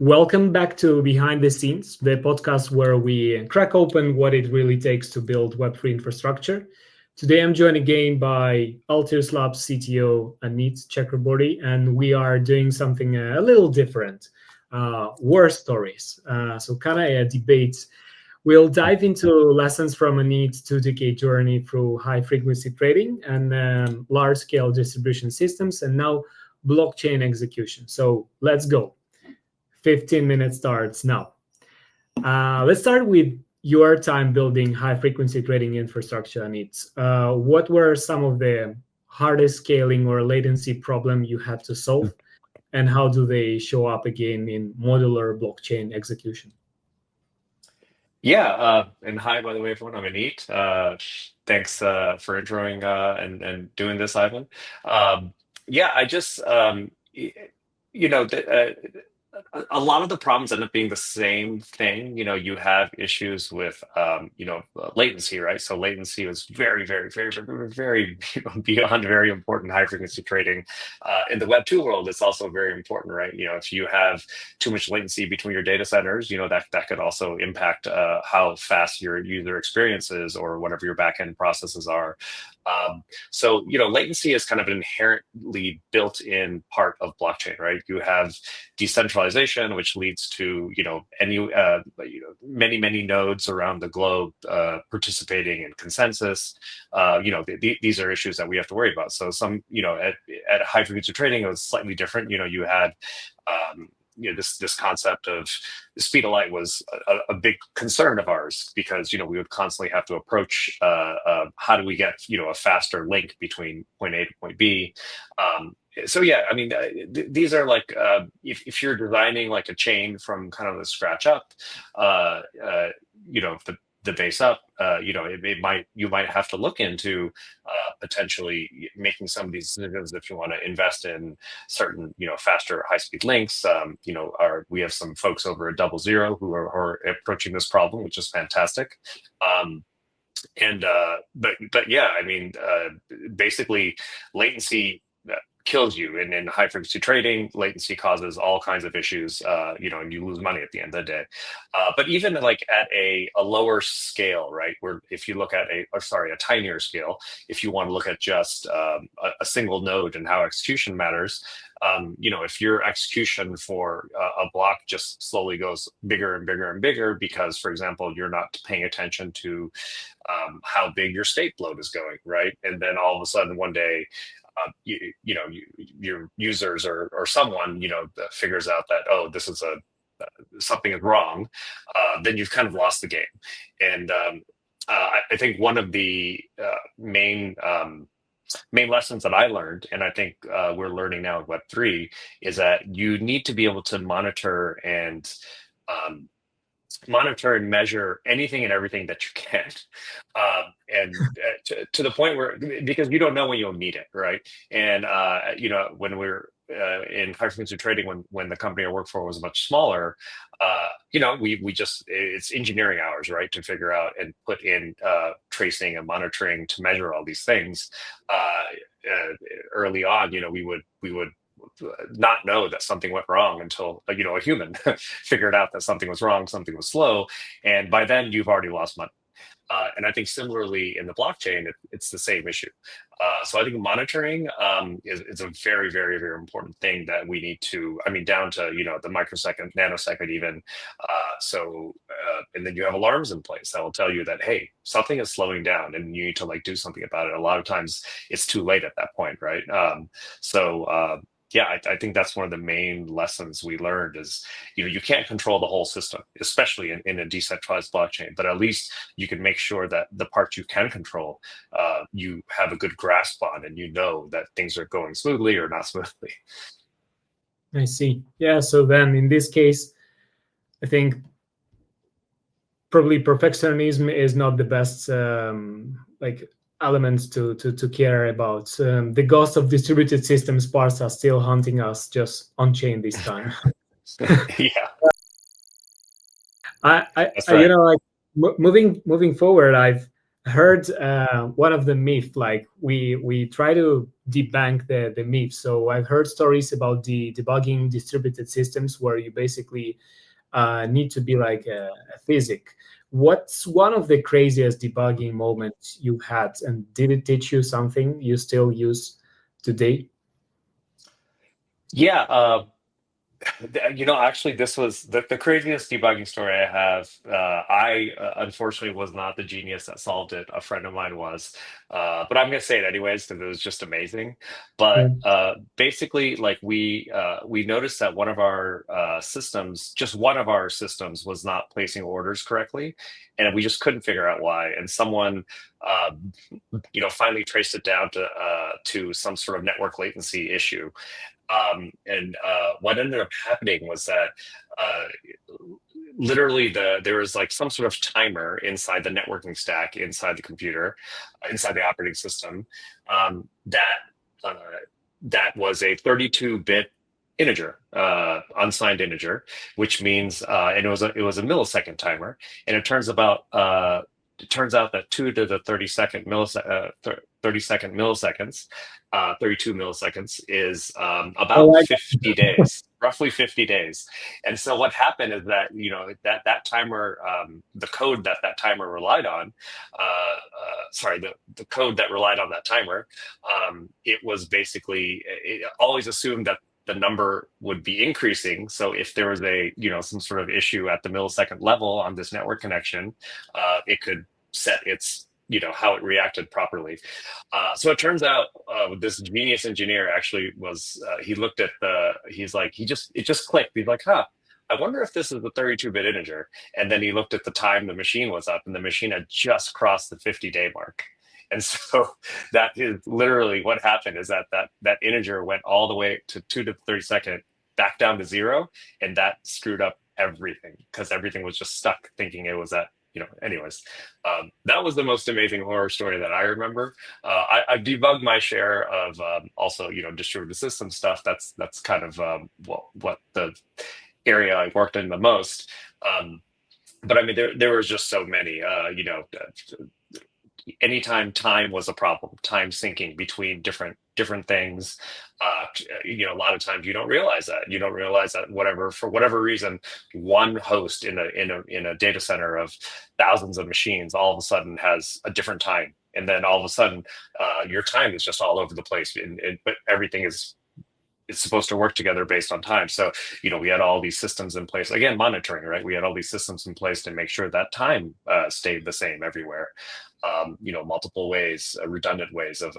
Welcome back to Behind the Scenes, the podcast where we crack open what it really takes to build Web3 infrastructure. Today, I'm joined again by Altius Labs CTO Anit Chakraborty, and we are doing something a little different, war stories. So kind of a debate. We'll dive into lessons from Anit's 2-decade journey through high-frequency trading and large-scale distribution systems, and now blockchain execution. So let's go. 15 minutes starts now. Let's start with your time building high-frequency trading infrastructure, Anit. What were some of the hardest scaling or latency problem you had to solve, and how do they show up again in modular blockchain execution? Yeah, and hi, by the way, everyone. I'm Anit. Thanks for introing and doing this, Ivan. Yeah, I just, you know, a lot of the problems end up being the same thing. You have issues with, latency, right? So latency was very, very, very, very, very beyond very important high frequency trading. In the Web 2 world, it's also very important, right? If you have too much latency between your data centers, that could also impact how fast your user experience is or whatever your backend processes are. So latency is kind of an inherently built-in part of blockchain, right? You have decentralization, which leads to many nodes around the globe participating in consensus. These are issues that we have to worry about. So some at high frequency trading, it was slightly different. You had this concept of the speed of light was a big concern of ours because we would constantly have to approach how do we get a faster link between point A to point B. So yeah, I mean these are like if you're designing like a chain from kind of the scratch up, the base up, you might have to look into potentially making some of these decisions if you want to invest in certain faster high speed links. We have some folks over at 00 who are approaching this problem, which is fantastic. But yeah, I mean basically latency kills you, and in high frequency trading, latency causes all kinds of issues, and you lose money at the end of the day. But even like at a lower scale, right, where if you look at a tinier scale, if you want to look at just a single node and how execution matters, if your execution for a block just slowly goes bigger and bigger and bigger because, for example, you're not paying attention to how big your state load is going, right, and then all of a sudden one day your users or someone figures out that, oh, this is something is wrong, then you've kind of lost the game. And I think one of the main lessons that I learned, and I think we're learning now in Web3, is that you need to be able to monitor and measure anything and everything that you can, and to the point where, because you don't know when you'll need it, right? And when we're in high frequency trading, when the company I work for was much smaller, we just, it's engineering hours, right, to figure out and put in tracing and monitoring to measure all these things. Early on, we would not know that something went wrong until a human figured out that something was wrong, something was slow, and by then you've already lost money. And I think similarly in the blockchain, it's the same issue. So I think monitoring is a very, very, very important thing that we need to, down to the microsecond, nanosecond even. And then you have alarms in place that will tell you that, hey, something is slowing down and you need to do something about it. A lot of times it's too late at that point, right? Yeah, I think that's one of the main lessons we learned is, you can't control the whole system, especially in a decentralized blockchain, but at least you can make sure that the parts you can control, you have a good grasp on, and that things are going smoothly or not smoothly. I see. Yeah, so then in this case, I think probably perfectionism is not the best elements to care about. The ghost of distributed systems parts are still haunting us, just on chain this time. Yeah. Moving forward, heard one of the myth, like we try to debunk the myth. So I've heard stories about the debugging distributed systems where you basically need to be like a physic. What's one of the craziest debugging moments you had, and did it teach you something you still use today? Yeah, actually, this was the craziest debugging story I have. I unfortunately was not the genius that solved it. A friend of mine was, but I'm gonna say it anyways because it was just amazing. But Mm. basically, like we noticed that one of our systems, just one of our systems, was not placing orders correctly, and we just couldn't figure out why. And someone, uh, finally traced it down to some sort of network latency issue. And what ended up happening was that uh, literally there was like some sort of timer inside the networking stack, inside the computer, inside the operating system, uh, that was a 32-bit integer, unsigned integer, which means, and it was a millisecond timer, and it turns out that 2 to the 32nd milliseconds, 32 milliseconds is Oh about my 50 days, roughly 50 days. And so what happened is that, that timer, the code that timer relied on, sorry, the code that relied on that timer, it was basically, it always assumed that the number would be increasing. So if there was some sort of issue at the millisecond level on this network connection, it could set its, how it reacted properly. So it turns out this genius engineer actually was, he looked at it just clicked. He's like, huh, I wonder if this is a 32-bit integer. And then he looked at the time the machine was up, and the machine had just crossed the 50-day mark. And so that is literally what happened, is that integer went all the way to 2 to the 32nd, back down to 0. And that screwed up everything because everything was just stuck thinking it was at, anyways. That was the most amazing horror story that I remember. I've debugged my share of also, distributed system stuff. That's kind of what the area I worked in the most. But I mean, there was just so many. Anytime time was a problem, time syncing between different things. A lot of times you don't realize that. You don't realize that for whatever reason, one host in a data center of thousands of machines all of a sudden has a different time, and then all of a sudden your time is just all over the place. But everything is it's supposed to work together based on time. So, we had all these systems in place, again, monitoring, right? We had all these systems in place to make sure that time stayed the same everywhere. Multiple ways, redundant ways of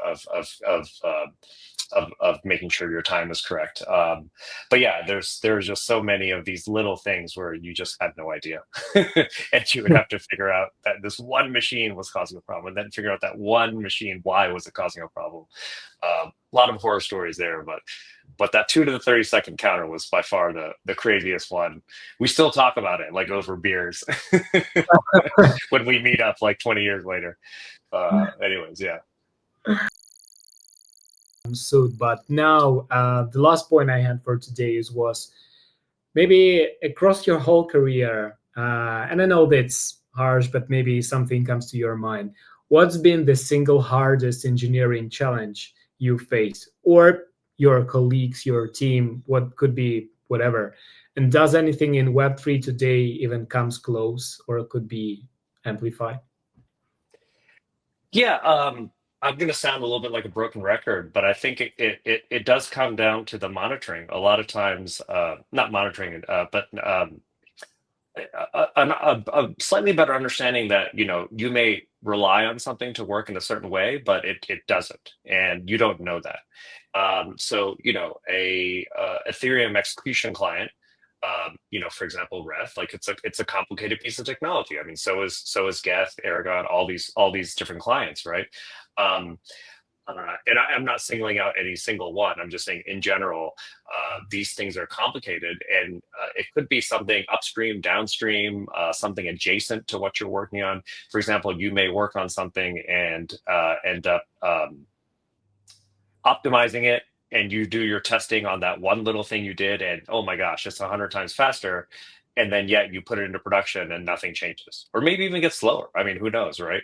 making sure your time is correct. But yeah, there's just so many of these little things where you just had no idea, and you would have to figure out that this one machine was causing a problem, and then figure out that one machine, why was it causing a problem. A lot of horror stories there, but that 2 to the 32nd counter was by far the craziest one. We still talk about it like over beers when we meet up like 20 years later. Anyways, yeah. So, but now the last point I had for today was maybe across your whole career, and I know that's harsh, but maybe something comes to your mind. What's been the single hardest engineering challenge you face, or your colleagues, your team, what could be whatever? And does anything in Web3 today even comes close, or could be amplified? Yeah, I'm going to sound a little bit like a broken record, but I think it does come down to the monitoring. A lot of times, not monitoring, but a slightly better understanding that you may rely on something to work in a certain way, but it doesn't, and you don't know that. So a Ethereum execution client, for example, Ref, like it's a complicated piece of technology. I mean, so is Geth, Aragon, all these different clients, right? Um, and I'm not singling out any single one. I'm just saying in general, these things are complicated, and it could be something upstream, downstream, something adjacent to what you're working on. For example, you may work on something and end up optimizing it, and you do your testing on that one little thing you did, and oh my gosh, it's 100 times faster. and then yet you put it into production and nothing changes, or maybe even gets slower. I mean, who knows, right?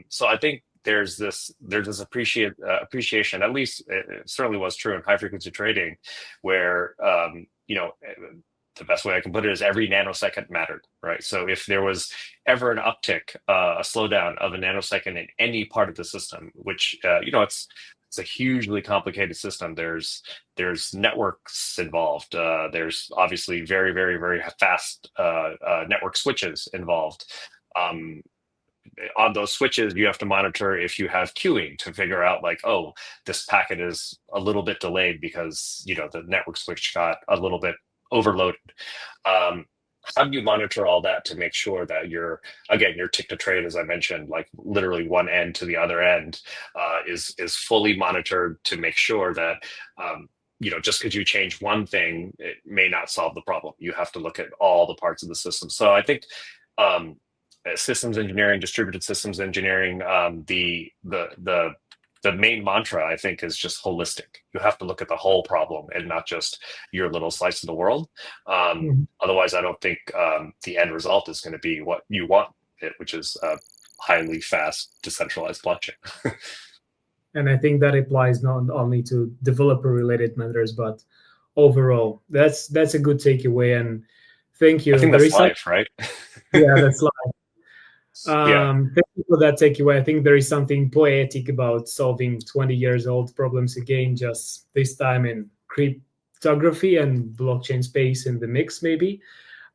So I think there's this appreciation. At least it certainly was true in high frequency trading, where the best way I can put it is every nanosecond mattered, right? So if there was ever an uptick, a slowdown of a nanosecond in any part of the system, which it's a hugely complicated system. There's networks involved. There's obviously very, very, very fast network switches involved. On those switches, you have to monitor if you have queuing to figure out like, oh, this packet is a little bit delayed because the network switch got a little bit overloaded. How do you monitor all that to make sure that your tick to trade, as I mentioned, like literally one end to the other end, is fully monitored to make sure that just because you change one thing, it may not solve the problem. You have to look at all the parts of the system. So I think systems engineering, distributed systems engineering, the main mantra, I think, is just holistic. You have to look at the whole problem and not just your little slice of the world. Otherwise, I don't think the end result is going to be what you want, which is a highly fast, decentralized blockchain. And I think that applies not only to developer-related matters, but overall. That's a good takeaway, and thank you. I think that's life, right? Yeah, that's life. Thank you for that takeaway. I think there is something poetic about solving 20 years old problems again, just this time in cryptography and blockchain space in the mix, maybe.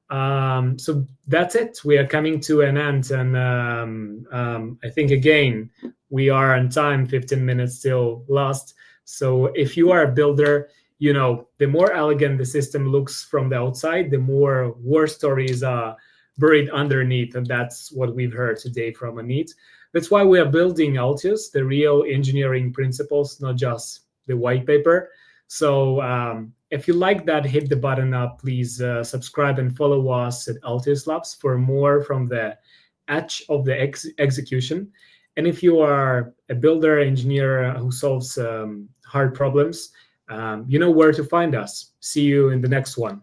So that's it. We are coming to an end, and I think again we are on time. 15 minutes still last. So if you are a builder, the more elegant the system looks from the outside, the more war stories are buried underneath, and that's what we've heard today from Anit. That's why we are building Altius, the real engineering principles, not just the white paper. So if you like that, hit the button up. Please subscribe and follow us at Altius Labs for more from the edge of the execution. And if you are a builder, engineer who solves hard problems, you know where to find us. See you in the next one.